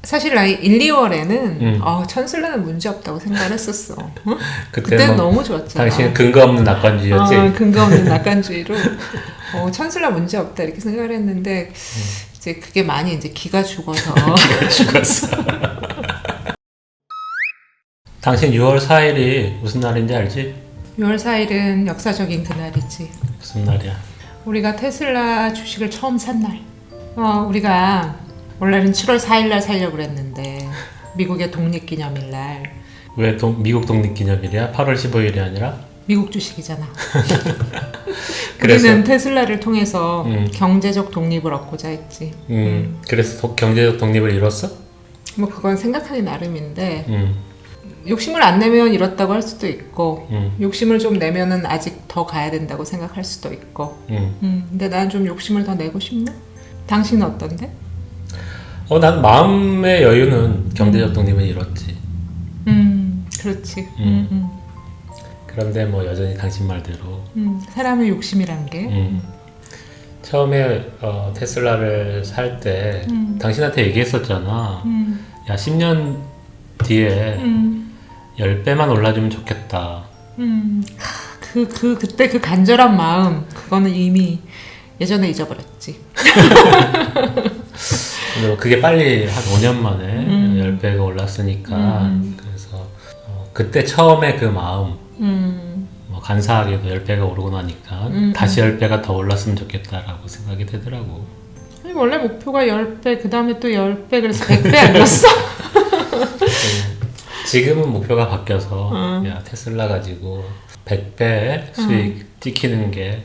사실 나 1, 2월에는 천슬라는 문제 없다고 생각을 했었어. 어? 그때 뭐 너무 좋았잖아. 당신은 근거 없는 낙관주의였지? 근거 없는 낙관주의로 천슬라 문제 없다 이렇게 생각을 했는데 이제 그게 많이 이제 기가 죽어서 기가 죽었어. 당신 6월 4일이 무슨 날인지 알지? 6월 4일은 역사적인 그날이지. 무슨 날이야? 우리가 테슬라 주식을 처음 산 날. 우리가 원래는 7월 4일 날 살려고 그랬는데 미국의 독립기념일 날. 왜 미국 독립기념일이야? 8월 15일이 아니라? 미국 주식이잖아. 그래서? 우리는 테슬라를 통해서 경제적 독립을 얻고자 했지. 그래서 경제적 독립을 이뤘어? 뭐 그건 생각하기 나름인데 욕심을 안 내면 이렇다고 할 수도 있고 욕심을 좀 내면은 아직 더 가야 된다고 생각할 수도 있고 근데 난 좀 욕심을 더 내고 싶네. 당신은 어떤데? 난 마음의 여유는 경제적 독립은 이뤘지. 그렇지. 그런데 뭐 여전히 당신 말대로 사람의 욕심이란 게 처음에 테슬라를 살 때 당신한테 얘기했었잖아. 야 10년 뒤에 10배만 올라주면 좋겠다. 그때 그 간절한 마음 그거는 이미 예전에 잊어버렸지. 근데 뭐 그게 빨리 한 5년 만에 10배가 올랐으니까 그래서 그때 처음에 그 마음 뭐 간사하게도 10배가 오르고 나니까 다시 10배가 더 올랐으면 좋겠다라고 생각이 되더라고. 아니, 원래 목표가 10배 그 다음에 또 10배 그래서 100배 아니었어? 지금은 목표가 바뀌어서 야 테슬라 가지고 100배 수익 찍히는 게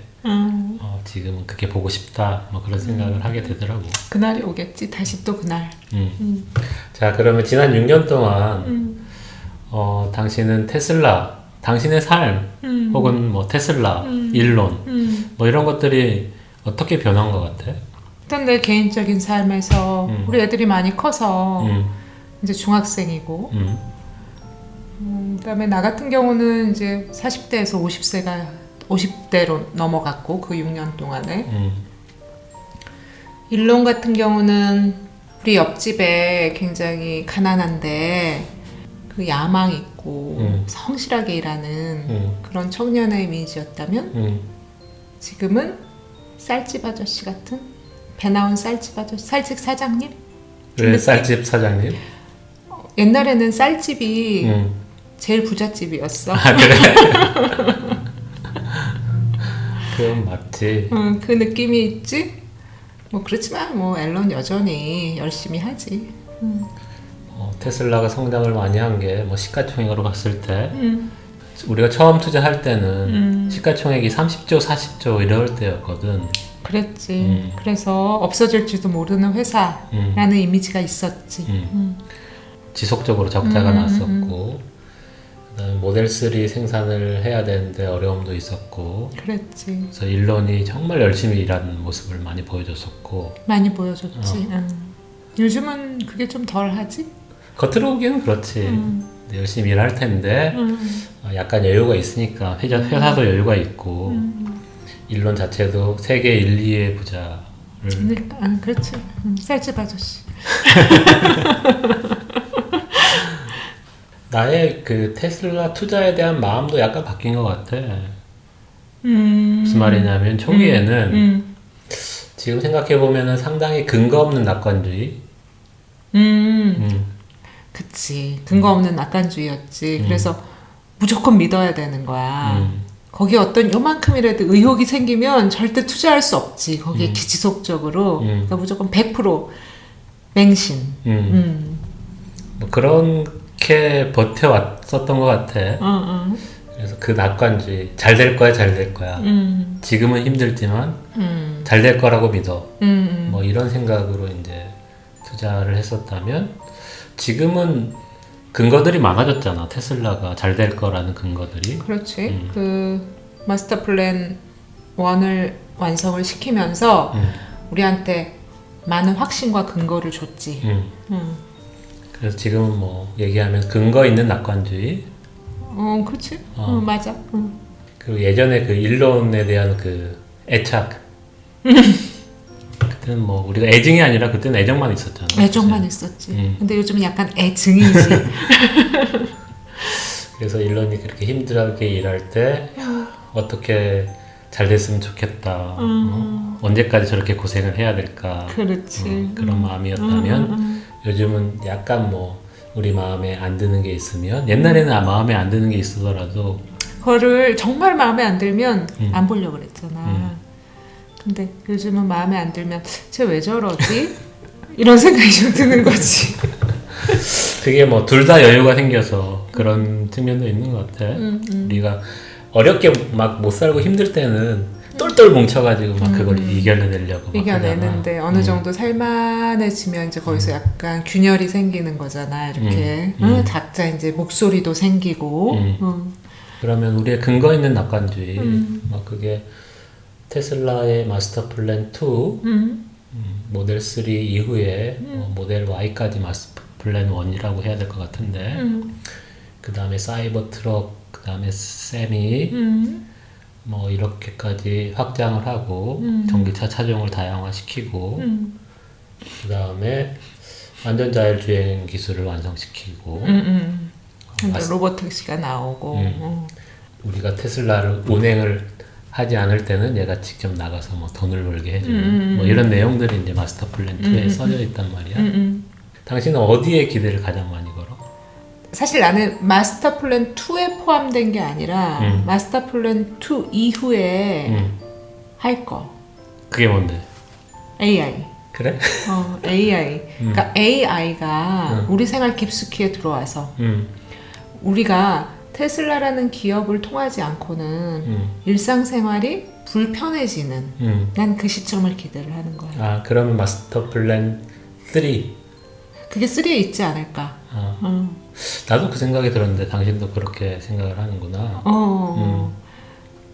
지금은 그게 보고 싶다 뭐 그런 생각을 하게 되더라고. 그날이 오겠지. 다시 또 그날. 자 그러면 지난 6년 동안 당신은 테슬라 당신의 삶 혹은 뭐 테슬라 일론 뭐 이런 것들이 어떻게 변한 것 같아? 일단 내 개인적인 삶에서 우리 애들이 많이 커서 이제 중학생이고 그다음에 나 같은 경우는 이제 40대에서 50대로 넘어갔고 그 6년 동안에 일론 같은 경우는 우리 옆집에 굉장히 가난한데 그 야망 있고 성실하게 일하는 그런 청년의 이미지였다면 지금은 쌀집 아저씨 같은 배 나온 쌀집 아저씨, 쌀집 사장님? 왜 쌀집 사장님? 옛날에는 쌀집이 제일 부잣집이었어. 아 그래? 그건 맞지. 그 느낌이 있지? 뭐 그렇지만 뭐 앨런 여전히 열심히 하지. 테슬라가 성장을 많이 한 게 뭐 시가총액으로 봤을 때 우리가 처음 투자할 때는 시가총액이 30조, 40조 이럴 때였거든. 그랬지. 그래서 없어질지도 모르는 회사라는 이미지가 있었지. 지속적으로 적자가 났었고 그다음에 모델 3 생산을 해야 되는데 어려움도 있었고 그랬지. 그래서 일론이 정말 열심히 일하는 모습을 많이 보여줬었고 많이 보여줬지. 요즘은 그게 좀 덜하지? 겉으로 보기에는 그렇지. 열심히 일할 텐데 약간 여유가 있으니까 회사도 여유가 있고 일론 자체도 세계 1, 2의 부자를 그러니까 그렇지. 쌀집 아저씨. 나의 그 테슬라 투자에 대한 마음도 약간 바뀐 것 같아. 무슨 말이냐면 초기에는 지금 생각해보면은 상당히 근거 없는 낙관주의. 그치. 근거 없는 낙관주의였지. 그래서 무조건 믿어야 되는 거야. 거기에 어떤 요만큼이라도 의혹이 생기면 절대 투자할 수 없지. 거기에 지속적으로. 그러니까 무조건 100% 맹신. 뭐 그렇게 버텨왔었던 것 같아. 그래서 그 낙관주의. 잘 될 거야, 잘 될 거야. 지금은 힘들지만 잘 될 거라고 믿어. 뭐 이런 생각으로 이제 투자를 했었다면 지금은 근거들이 많아졌잖아. 테슬라가 잘 될 거라는 근거들이. 그렇지. 그 마스터 플랜 1을 완성을 시키면서 우리한테 많은 확신과 근거를 줬지. 그래서 지금은 뭐 얘기하면 근거 있는 낙관주의. 그렇지. 맞아. 그리고 예전에 그 일론에 대한 그 애착. 그때는 뭐 우리가 애증이 아니라 그때는 애정만 있었잖아. 애정만 있었지. 근데 요즘은 약간 애증이지. 그래서 일론이 그렇게 힘들게 일할 때 어떻게 잘 됐으면 좋겠다. 언제까지 저렇게 고생을 해야 될까. 그렇지. 그런 마음이었다면 요즘은 약간 뭐 우리 마음에 안 드는 게 있으면 옛날에는 마음에 안 드는 게 있더라도 그거를 정말 마음에 안 들면 안 보려고 그랬잖아. 근데 요즘은 마음에 안 들면 쟤 왜 저러지? 이런 생각이 좀 드는 거지. 그게 뭐 둘 다 여유가 생겨서 그런 측면도 있는 것 같아. 우리가 어렵게 막 못 살고 힘들 때는 똘똘 뭉쳐가지고 막 그걸 이겨내려고 막 이겨내는데 하잖아. 어느 정도 살만해지면 이제 거기서 약간 균열이 생기는 거잖아. 이렇게 각자 이제 목소리도 생기고. 그러면 우리의 근거 있는 낙관주의, 막 그게 테슬라의 마스터 플랜 2, 모델 3 이후에 모델 Y까지 마스터 플랜 1이라고 해야 될 것 같은데, 그 다음에 사이버 트럭, 그 다음에 세미, 뭐 이렇게까지 확장을 하고 전기차 차종을 다양화시키고, 그 다음에 완전 자율주행 기술을 완성시키고, 로봇 택시가 나오고. 우리가 테슬라를 운행을 하지 않을 때는 얘가 직접 나가서 뭐 돈을 벌게 해주는 뭐 이런 내용들이 이제 마스터 플랜 2에 써져 있단 말이야. 당신은 어디에 기대를 가장 많이 걸어? 사실 나는 마스터 플랜 2에 포함된 게 아니라 마스터 플랜 2 이후에 할 거. 그게 뭔데? AI. 그래? AI. 그러니까 AI가 우리 생활 깊숙이에 들어와서 우리가 테슬라라는 기업을 통하지 않고는 일상생활이 불편해지는 난 그 시점을 기대를 하는 거야. 아, 그러면 마스터 플랜 3. 그게 3에 있지 않을까. 나도 그 생각이 들었는데 당신도 그렇게 생각을 하는구나.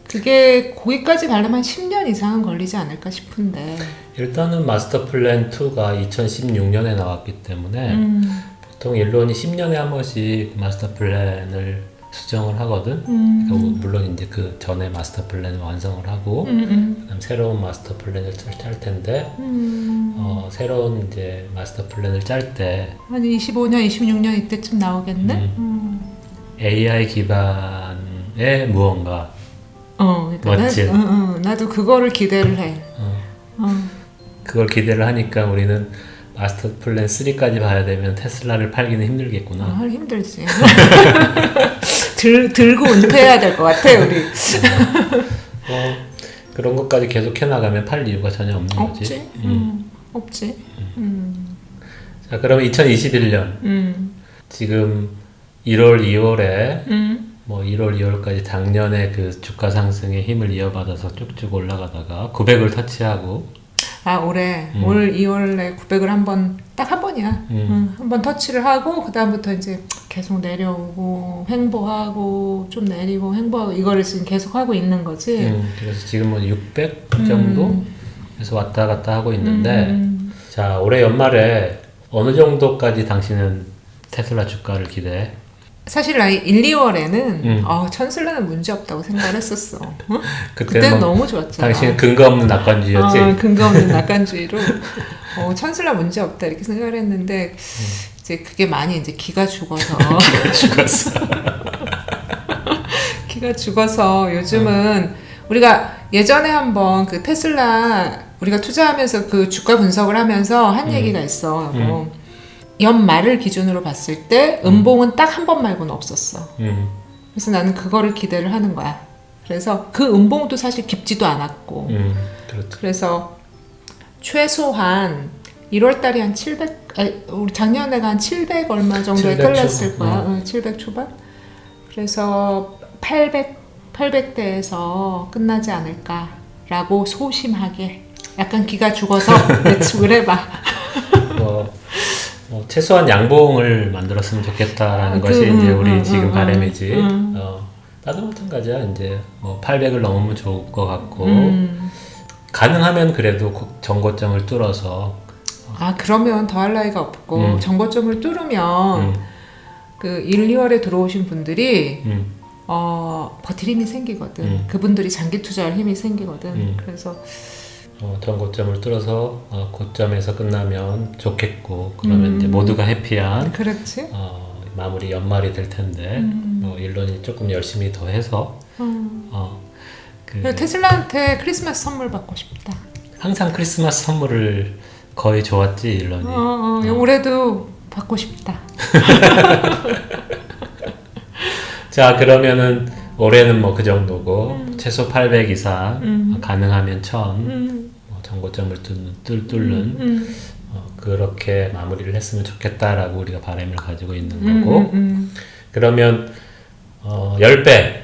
그게 거기까지 가려면 10년 이상은 걸리지 않을까 싶은데. 일단은 마스터 플랜 2가 2016년에 나왔기 때문에 보통 일론이 10년에 한 번씩 마스터 플랜을 수정을 하거든. 그러니까 물론 이제 그 전에 마스터 플랜을 완성을 하고 그다음 새로운 마스터 플랜을 짤 텐데 새로운 이제 마스터 플랜을 짤 때 한 25년, 26년 이때쯤 나오겠네. AI 기반의 무언가 그러니까 멋진 나도 그거를 기대를 해. 그걸 기대를 하니까 우리는 마스터 플랜 3까지 봐야 되면 테슬라를 팔기는 힘들겠구나. 힘들지. 들고 은퇴해야 될 것 같아 우리. 그런 것까지 계속 해나가면 팔 이유가 전혀 없는 거지. 없지. 없지. 자, 그러면 2021년 지금 1월, 2월에 뭐 1월, 2월까지 작년에 그 주가 상승의 힘을 이어받아서 쭉쭉 올라가다가 900을 터치하고 올해 올 2월에 900을 딱 한 번이야. 한 번 터치를 하고 그 다음부터 이제 계속 내려오고 횡보하고 좀 내리고 횡보하고 이거를 지금 계속 하고 있는 거지. 그래서 지금 뭐 600 정도에서 왔다 갔다 하고 있는데 자, 올해 연말에 어느 정도까지 당신은 테슬라 주가를 기대해? 사실 나 1, 2월에는 천슬라는 문제 없다고 생각을 했었어. 그때는 뭐 너무 좋았잖아. 당신은 근거 없는 낙관주의였지? 근거 없는 낙관주의로 천슬라 문제 없다 이렇게 생각을 했는데 이제 그게 많이 이제 기가 죽어서 기가 죽어서 요즘은 우리가 예전에 한번 그 테슬라 우리가 투자하면서 그 주가 분석을 하면서 한 얘기가 있어. 연말을 기준으로 봤을 때 음봉은 딱 한 번 말고는 없었어. 그래서 나는 그거를 기대를 하는 거야. 그래서 그 음봉도 사실 깊지도 않았고 그렇죠. 그래서 최소한 1월 달에 한 700, 우리 작년에가 한 700 얼마 정도에 700 끝났을 거야. 700 초반. 그래서 800대에서 끝나지 않을까라고 소심하게 약간 기가 죽어서 예측을 해봐. 최소한 양봉을 만들었으면 좋겠다라는 것이 이제 우리 지금 바람이지. 나도 마찬가지야. 이제 뭐 800을 넘으면 좋을 것 같고 가능하면 그래도 정고점을 뚫어서 그러면 더할 나위가 없고 정고점을 뚫으면 그 1, 2월에 들어오신 분들이 버틸 힘이 생기거든. 그분들이 장기 투자할 힘이 생기거든. 그래서 전고점을 뚫어서 고점에서 끝나면 좋겠고 그러면 이제 모두가 해피한 그렇지. 마무리 연말이 될 텐데 일론이 조금 열심히 더 해서 테슬라한테 크리스마스 선물 받고 싶다. 항상 크리스마스 선물을 거의 줘왔지 일론이. 올해도 받고 싶다. 자 그러면은 올해는 뭐 그 정도고 최소 800 이상 가능하면 1000 전고점을 뚫는 그렇게 마무리를 했으면 좋겠다라고 우리가 바람을 가지고 있는 거고 그러면 10배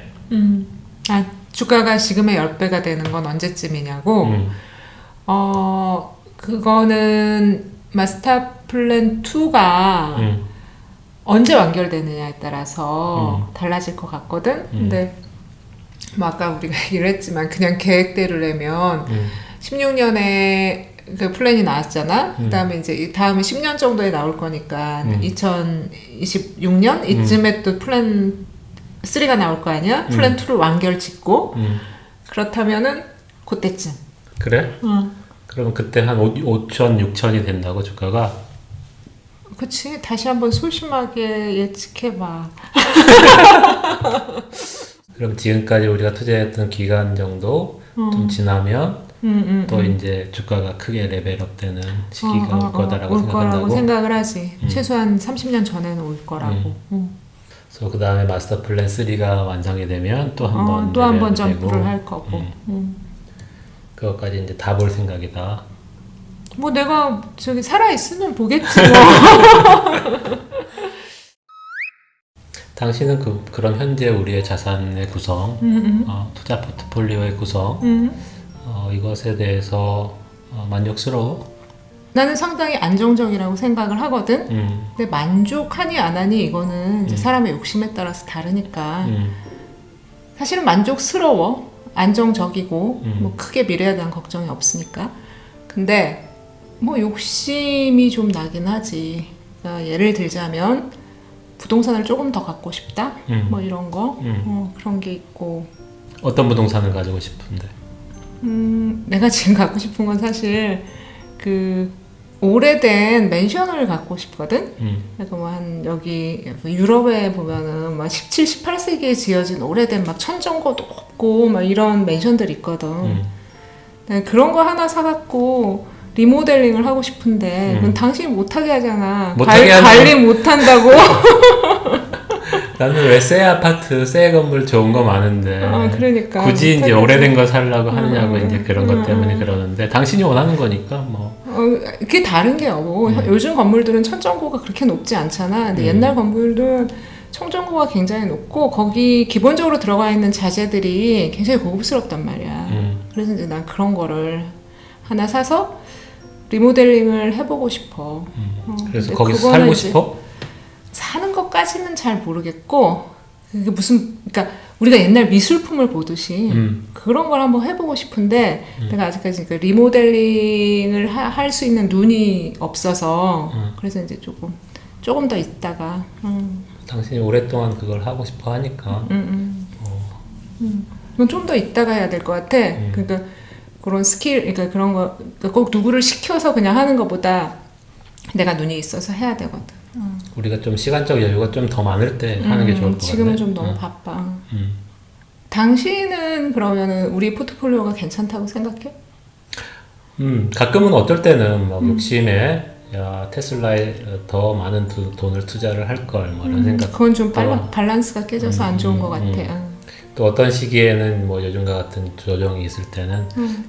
주가가 지금의 10배가 되는 건 언제쯤이냐고 그거는 마스터 플랜 2가 언제 완결되느냐에 따라서 달라질 것 같거든. 근데 뭐 아까 우리가 얘기를 했지만 그냥 계획대로라면 16년에 그 플랜이 나왔잖아. 그다음에 이제 다음에 10년 정도에 나올 거니까 2026년 이쯤에 또 플랜 3가 나올 거 아니야? 플랜 2를 완결 짓고 그렇다면은 그때쯤. 그래? 그러면 그때 한 5천, 6천이 된다고 주가가? 그치. 다시 한번 소심하게 예측해봐. 그럼 지금까지 우리가 투자했던 기간 정도 좀 지나면 또 이제 주가가 크게 레벨업 되는 시기가 올 거다라고 생각한다고? 생각을 하지. 최소한 30년 전에는 올 거라고. 그래서 그 다음에 마스터 플랜 3가 완성이 되면 또 한 번 점프를 할 거고. 그것까지 이제 다 볼 생각이다. 뭐 내가 저기 살아있으면 보겠지 뭐. 당신은 그런 현재 우리의 자산의 구성, 투자 포트폴리오의 구성, 이것에 대해서 만족스러워? 나는 상당히 안정적이라고 생각을 하거든. 근데 만족하니 안 하니 이거는 이제 사람의 욕심에 따라서 다르니까 사실은 만족스러워. 안정적이고 뭐 크게 미래에 대한 걱정이 없으니까. 근데 뭐 욕심이 좀 나긴 하지. 그러니까 예를 들자면 부동산을 조금 더 갖고 싶다. 뭐 이런 거. 그런 게 있고. 어떤 부동산을 가지고 싶은데? 내가 지금 갖고 싶은 건 사실 그 오래된 맨션을 갖고 싶거든. 그러니까 뭐 한 여기 유럽에 보면은 막 17, 18세기에 지어진 오래된 막 천정고 높고 막 이런 맨션들 있거든. 그런 거 하나 사갖고 리모델링을 하고 싶은데 그건 당신이 못하게 하잖아. 관리 못한다고. 나는 왜 새 아파트, 새 건물 좋은 거 많은데 그러니까 굳이 이제 오래된 거 살려고 하느냐고 이제 그런 것 때문에 그러는데 당신이 원하는 거니까 뭐. 그게 다른 게 요즘 건물들은 천정고가 그렇게 높지 않잖아. 근데 옛날 건물들은 천정고가 굉장히 높고 거기 기본적으로 들어가 있는 자재들이 굉장히 고급스럽단 말이야. 그래서 이제 난 그런 거를 하나 사서 리모델링을 해보고 싶어. 그래서 거기서 살고 싶어? 사는 것까지는 잘 모르겠고 그게 그러니까 우리가 옛날 미술품을 보듯이 그런 걸 한번 해보고 싶은데 내가 아직까지 그 리모델링을 할 수 있는 눈이 없어서 그래서 이제 조금 더 있다가 당신이 오랫동안 그걸 하고 싶어 하니까 좀 더 있다가 해야 될 것 같아. 그러니까 그런 스킬, 그러니까 그런 거 꼭 누구를 시켜서 그냥 하는 것보다 내가 눈이 있어서 해야 되거든. 우리가 좀 시간적 여유가 좀 더 많을 때 하는 게 좋을 것 같네. 지금은 좀 너무 바빠. 당신은 그러면은 우리 포트폴리오가 괜찮다고 생각해? 가끔은 어떨 때는 막 욕심에 야 테슬라에 더 많은 돈을 투자를 할 걸 뭐 이런 생각. 그건 좀 밸런스가 깨져서 안 좋은 것 같아. 또 어떤 시기에는 뭐 요즘과 같은 조정이 있을 때는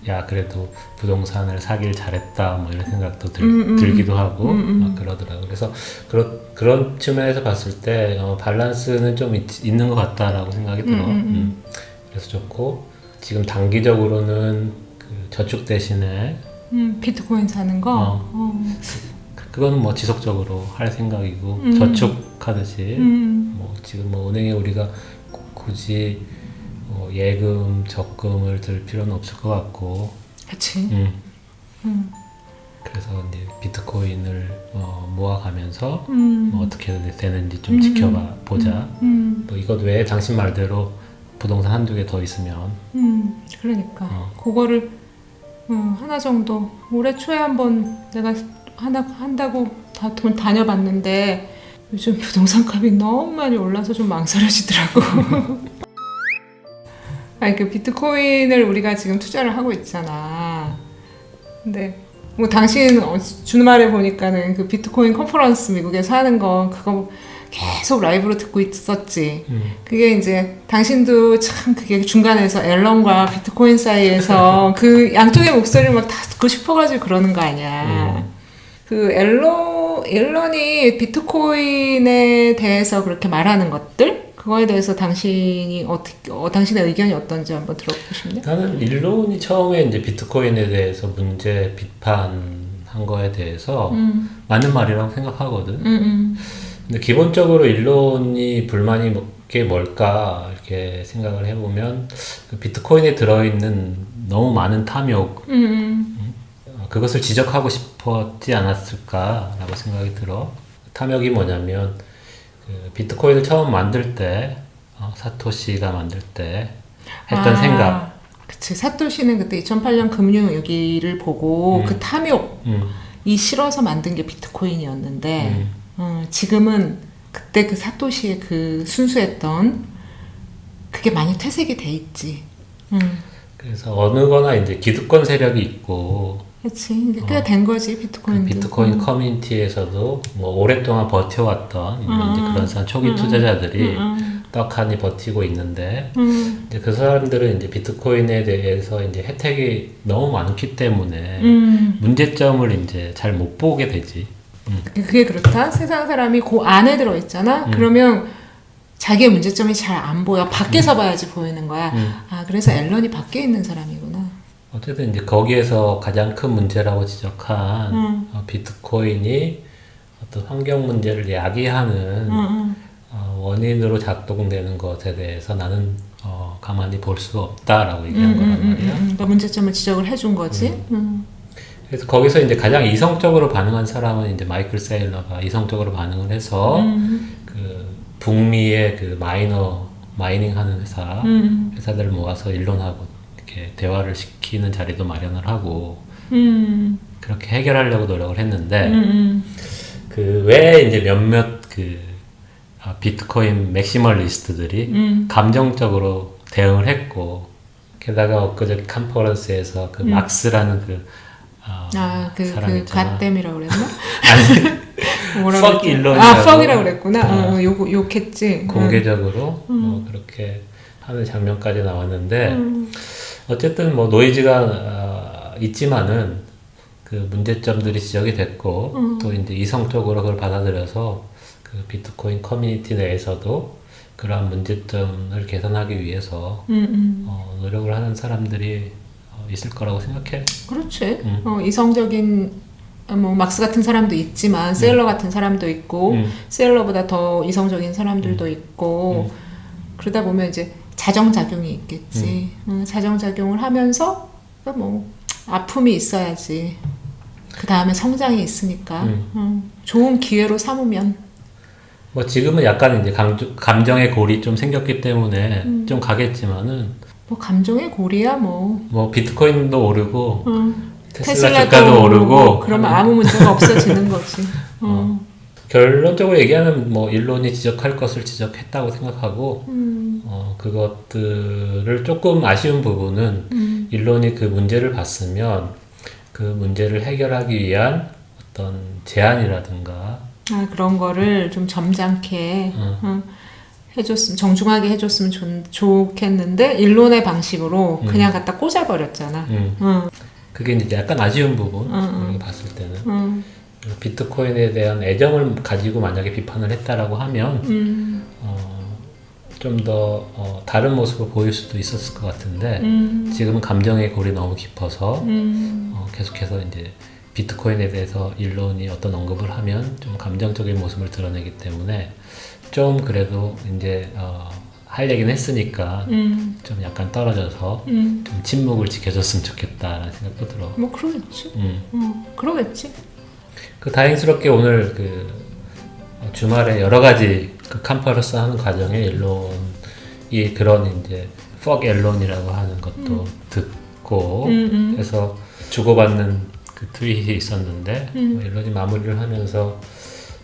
야 그래도 부동산을 사길 잘했다 뭐 이런 생각도 들기도 하고 막 그러더라고. 그래서 그런 측면에서 봤을 때 밸런스는 좀 있는 것 같다라고 생각이 들어. 그래서 좋고 지금 단기적으로는 그 저축 대신에 비트코인 사는 거. 그거는 뭐 지속적으로 할 생각이고 저축하듯이 뭐 지금 뭐 은행에 우리가 굳이 예금, 적금을 들 필요는 없을 것 같고. 그치. 그래서 이제 비트코인을 모아가면서 뭐 어떻게 되는지 좀 보자. 뭐 이것 외에 당신 말대로 부동산 한두 개 더 있으면. 그러니까 그거를 하나 정도. 올해 초에 한번 내가 하나 한다고 다 돈 다녀봤는데 요즘 부동산 값이 너무 많이 올라서 좀 망설여지더라고. 아니 그 비트코인을 우리가 지금 투자를 하고 있잖아. 근데 뭐 당신 주말에 보니까는 그 비트코인 컨퍼런스 미국에서 하는 거 그거 계속 라이브로 듣고 있었지. 그게 이제 당신도 참 그게 중간에서 앨런과 비트코인 사이에서 그 양쪽의 목소리를 막 다 듣고 싶어가지고 그러는 거 아니야. 그 앨런이 비트코인에 대해서 그렇게 말하는 것들 그거에 대해서 당신이 당신의 의견이 어떤지 한번 들어보고 싶네. 나는 일론이 처음에 이제 비트코인에 대해서 문제 비판한 거에 대해서 맞는 말이라고 생각하거든. 근데 기본적으로 일론이 불만이 게 뭘까 이렇게 생각을 해보면 그 비트코인에 들어있는 너무 많은 탐욕 그것을 지적하고 싶었지 않았을까라고 생각이 들어. 탐욕이 뭐냐면 그 비트코인을 처음 만들 때 사토시가 만들 때 했던 생각. 그치. 사토시는 그때 2008년 금융위기를 보고 그 탐욕이 싫어서 만든 게 비트코인이었는데 지금은 그때 그 사토시의 그 순수했던 그게 많이 퇴색이 돼 있지. 그래서 어느 거나 이제 기득권 세력이 있고 그렇지. 이게 꽤 된 거지 비트코인도. 그 비트코인 커뮤니티에서도 뭐 오랫동안 버텨왔던 이제 그런 초기 투자자들이 떡하니 버티고 있는데 이제 그 사람들은 이제 비트코인에 대해서 이제 혜택이 너무 많기 때문에 문제점을 이제 잘 못 보게 되지. 그게 그렇다. 세상 사람이 그 안에 들어 있잖아. 그러면 자기의 문제점이 잘 안 보여. 밖에서 봐야지 보이는 거야. 그래서 앨런이 밖에 있는 사람이구나. 어쨌든 이제 거기에서 가장 큰 문제라고 지적한 비트코인이 어떤 환경 문제를 야기하는 원인으로 작동되는 것에 대해서 나는 가만히 볼 수 없다라고 얘기한 거란 말이야. 그러니까 문제점을 지적을 해준 거지. 그래서 거기서 이제 가장 이성적으로 반응한 사람은 이제 마이클 세일러가 이성적으로 반응을 해서 그 북미의 그 마이닝하는 회사들을 모아서 일론하고 이렇게 대화를 시키는 자리도 마련을 하고 그렇게 해결하려고 노력을 했는데 그 외에 이제 몇몇 그 비트코인 맥시멀리스트들이 감정적으로 대응을 했고 게다가 엊그저께 컨퍼런스에서 그 막스라는 사람 있잖아. 갓댐이라고 그랬나? 아니 fuck 일론이라고 fuck이라고 그랬구나. 욕했지. 공개적으로 그렇게 하는 장면까지 나왔는데 어쨌든 뭐 노이즈가 있지만은 그 문제점들이 지적이 됐고 또 이제 이성적으로 그걸 받아들여서 그 비트코인 커뮤니티 내에서도 그러한 문제점을 개선하기 위해서 노력을 하는 사람들이 있을 거라고 생각해. 그렇지. 이성적인 뭐 막스 같은 사람도 있지만 세일러 같은 사람도 있고 세일러보다 더 이성적인 사람들도 있고 그러다 보면 이제 자정작용이 있겠지. 자정작용을 하면서 뭐 아픔이 있어야지. 그 다음에 성장이 있으니까 좋은 기회로 삼으면. 뭐 지금은 약간 이제 감정의 골이 좀 생겼기 때문에 좀 가겠지만은 뭐 감정의 골이야 뭐. 뭐 비트코인도 오르고 테슬라 주가도 오르고 그러면 아무 문제가 없어지는 거지. 결론적으로 얘기하면 뭐 일론이 지적할 것을 지적했다고 생각하고 그것들을 조금 아쉬운 부분은 일론이 그 문제를 봤으면 그 문제를 해결하기 위한 어떤 제안이라든가 그런 거를 좀 점잖게 해줬으면 정중하게 해줬으면 좋겠는데 일론의 방식으로 그냥 갖다 꽂아버렸잖아. 그게 이제 약간 아쉬운 부분 우리가 봤을 때는 비트코인에 대한 애정을 가지고 만약에 비판을 했다라고 하면 좀 더 다른 모습을 보일 수도 있었을 것 같은데 지금은 감정의 골이 너무 깊어서 계속해서 이제 비트코인에 대해서 일론이 어떤 언급을 하면 좀 감정적인 모습을 드러내기 때문에 좀 그래도 이제 할 얘기는 했으니까 좀 약간 떨어져서 좀 침묵을 지켜줬으면 좋겠다라는 생각도 들어. 뭐 그러겠지. 그러겠지. 그 다행스럽게 오늘 그 주말에 여러 가지 그 컨퍼런스 하는 과정에 일론이 그런 이제 fuck 앨론이라고 하는 것도 듣고 해서 주고받는 그 트윗이 있었는데 뭐 일론이 마무리를 하면서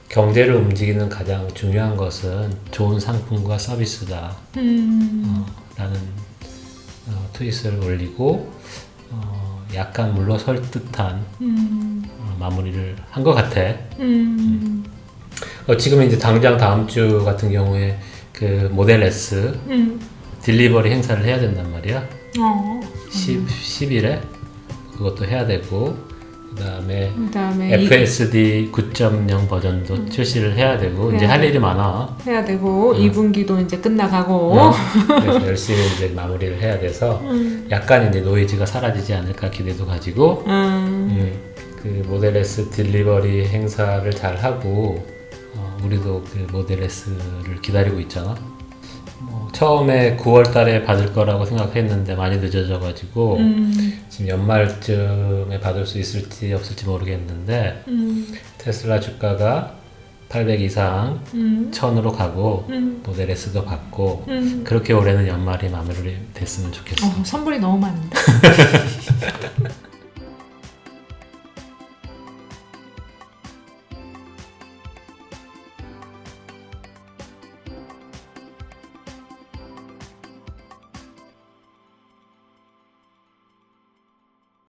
경제를 움직이는 가장 중요한 것은 좋은 상품과 서비스다 라는 트윗을 올리고 약간 물러설 듯한 마무리를 한 것 같아. 지금 이제 당장 다음 주 같은 경우에 그 모델 S 딜리버리 행사를 해야 된단 말이야. 10일에 그것도 해야 되고 그다음에 FSD 9.0 버전도 출시를 해야 되고 이제 할 일이 많아. 해야 되고 2분기도 이제 끝나가고 그래서 열심히 이제 마무리를 해야 돼서 약간 이제 노이즈가 사라지지 않을까 기대도 가지고 그 모델 S 딜리버리 행사를 잘 하고 우리도 그 모델 S를 기다리고 있잖아. 처음에 9월 달에 받을 거라고 생각했는데 많이 늦어져 가지고 지금 연말쯤에 받을 수 있을지 없을지 모르겠는데 테슬라 주가가 800 이상 1000으로 가고 모델 S도 받고 그렇게 올해는 연말이 마무리 됐으면 좋겠어. 선물이 너무 많은데.